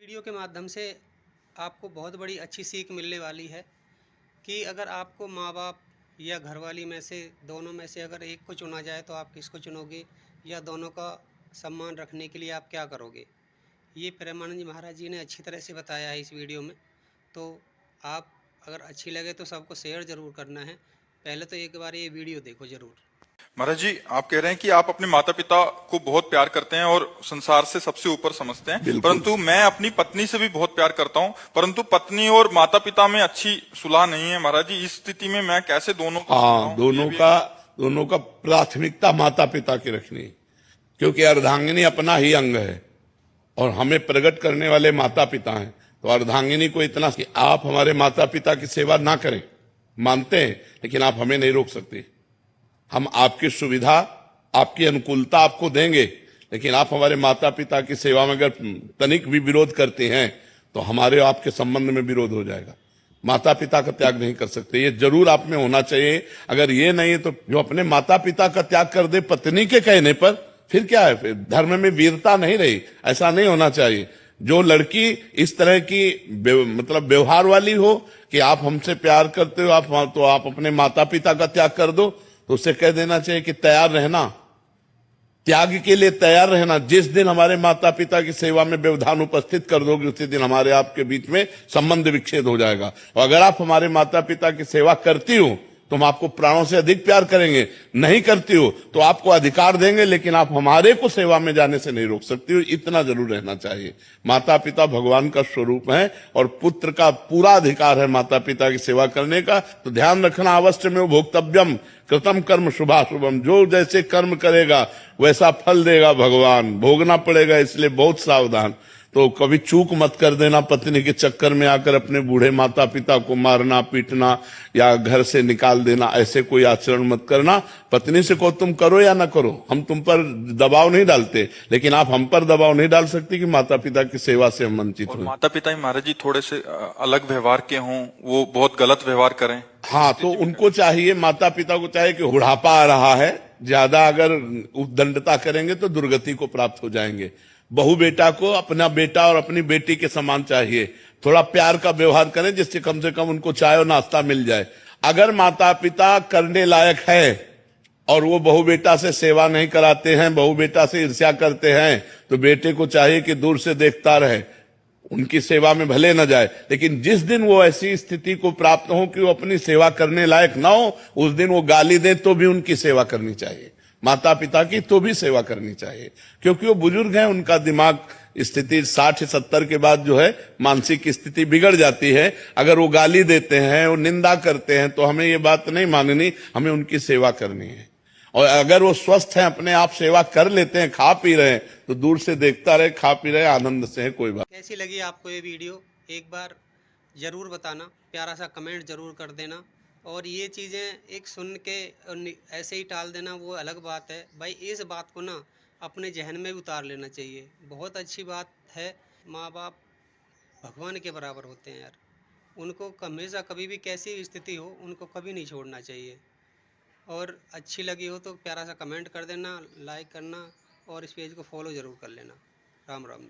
Video के माध्यम से आपको बहुत बड़ी अच्छी सीख मिलने वाली है कि अगर आपको माँ बाप या घरवाली में से दोनों में से अगर एक को चुना जाए तो आप किसको चुनोगे या दोनों का सम्मान रखने के लिए आप क्या करोगे। ये प्रेमानंद जी महाराज जी ने अच्छी तरह से बताया है इस वीडियो में। तो आप अगर अच्छी लगे तो सबको शेयर ज़रूर करना है। पहले तो एक बार ये वीडियो देखो ज़रूर। महाराज जी, आप कह रहे हैं कि आप अपने माता पिता को बहुत प्यार करते हैं और संसार से सबसे ऊपर समझते हैं, बिल्कुल। परंतु मैं अपनी पत्नी से भी बहुत प्यार करता हूं, परंतु पत्नी और माता पिता में अच्छी सुलह नहीं है। महाराज जी, इस स्थिति में मैं कैसे दोनों को समझाऊं? दोनों का प्राथमिकता माता पिता की रखनी, क्योंकि अर्धांगिनी अपना ही अंग है और हमें प्रकट करने वाले माता पिता हैं। तो अर्धांगिनी को इतना कि आप हमारे माता पिता की सेवा ना करें, मानते हैं, लेकिन आप हमें नहीं रोक सकते। हम आपकी सुविधा, आपकी अनुकूलता आपको देंगे, लेकिन आप हमारे माता पिता की सेवा में अगर तनिक भी विरोध करते हैं तो हमारे आपके संबंध में विरोध हो जाएगा। माता पिता का त्याग नहीं कर सकते, ये जरूर आप में होना चाहिए। अगर ये नहीं है तो जो अपने माता पिता का त्याग कर दे पत्नी के कहने पर, फिर क्या है? फिर धर्म में वीरता नहीं रही। ऐसा नहीं होना चाहिए। जो लड़की इस तरह की मतलब व्यवहार वाली हो कि आप हमसे प्यार करते हो, आप अपने माता पिता का त्याग कर दो, तो उसे कह देना चाहिए कि तैयार रहना, त्याग के लिए तैयार रहना। जिस दिन हमारे माता पिता की सेवा में व्यवधान उपस्थित कर दोगे, उसी दिन हमारे आपके बीच में संबंध विच्छेद हो जाएगा। और अगर आप हमारे माता पिता की सेवा करती हो तो हम आपको प्राणों से अधिक प्यार करेंगे। नहीं करती हो तो आपको अधिकार देंगे, लेकिन आप हमारे को सेवा में जाने से नहीं रोक सकती हो। इतना जरूर रहना चाहिए। माता पिता भगवान का स्वरूप है और पुत्र का पूरा अधिकार है माता पिता की सेवा करने का। तो ध्यान रखना, अवश्य में भोक्तव्यम कृतम कर्म शुभाशुभम। जो जैसे कर्म करेगा वैसा फल देगा भगवान, भोगना पड़ेगा, इसलिए बहुत सावधान। तो कभी चूक मत कर देना पत्नी के चक्कर में आकर अपने बूढ़े माता पिता को मारना, पीटना या घर से निकाल देना, ऐसे कोई आचरण मत करना। पत्नी से को तुम करो या ना करो, हम तुम पर दबाव नहीं डालते, लेकिन आप हम पर दबाव नहीं डाल सकती कि माता पिता की सेवा से हम वंचित हो। माता पिता ही महाराज जी थोड़े से अलग व्यवहार के हों, वो बहुत गलत व्यवहार करें, हाँ, तो उनको चाहिए, माता पिता को चाहिए कि बुढ़ापा आ रहा है, ज्यादा अगर उद्दंडता करेंगे तो दुर्गति को प्राप्त हो जाएंगे। बहू बेटा को अपना बेटा और अपनी बेटी के समान चाहिए। थोड़ा प्यार का व्यवहार करें जिससे कम से कम उनको चाय और नाश्ता मिल जाए। अगर माता पिता करने लायक है और वो बहू बेटा से सेवा नहीं कराते हैं, बहू बेटा से ईर्ष्या करते हैं, तो बेटे को चाहिए कि दूर से देखता रहे, उनकी सेवा में भले न जाए। लेकिन जिस दिन वो ऐसी स्थिति को प्राप्त हो कि वो अपनी सेवा करने लायक ना हो, उस दिन वो गाली दे तो भी उनकी सेवा करनी चाहिए। माता पिता की तो भी सेवा करनी चाहिए, क्योंकि वो बुजुर्ग हैं, उनका दिमाग स्थिति 60-70 के बाद जो है मानसिक स्थिति बिगड़ जाती है। अगर वो गाली देते हैं, वो निंदा करते हैं, तो हमें ये बात नहीं माननी, हमें उनकी सेवा करनी है। और अगर वो स्वस्थ हैं, अपने आप सेवा कर लेते हैं, खा पी रहे हैं, तो दूर से देखता रहे, खा पी रहे, आनंद से है, कोई बात। कैसी लगी आपको ये वीडियो एक बार ज़रूर बताना, प्यारा सा कमेंट ज़रूर कर देना। और ये चीज़ें एक सुन के ऐसे ही टाल देना वो अलग बात है भाई। इस बात को ना अपने जहन में भी उतार लेना चाहिए। बहुत अच्छी बात है, माँ बाप भगवान के बराबर होते हैं यार। उनको हमेशा कभी भी कैसी भी स्थिति हो उनको कभी नहीं छोड़ना चाहिए। और अच्छी लगी हो तो प्यारा सा कमेंट कर देना, लाइक करना और इस पेज को फॉलो ज़रूर कर लेना। राम राम।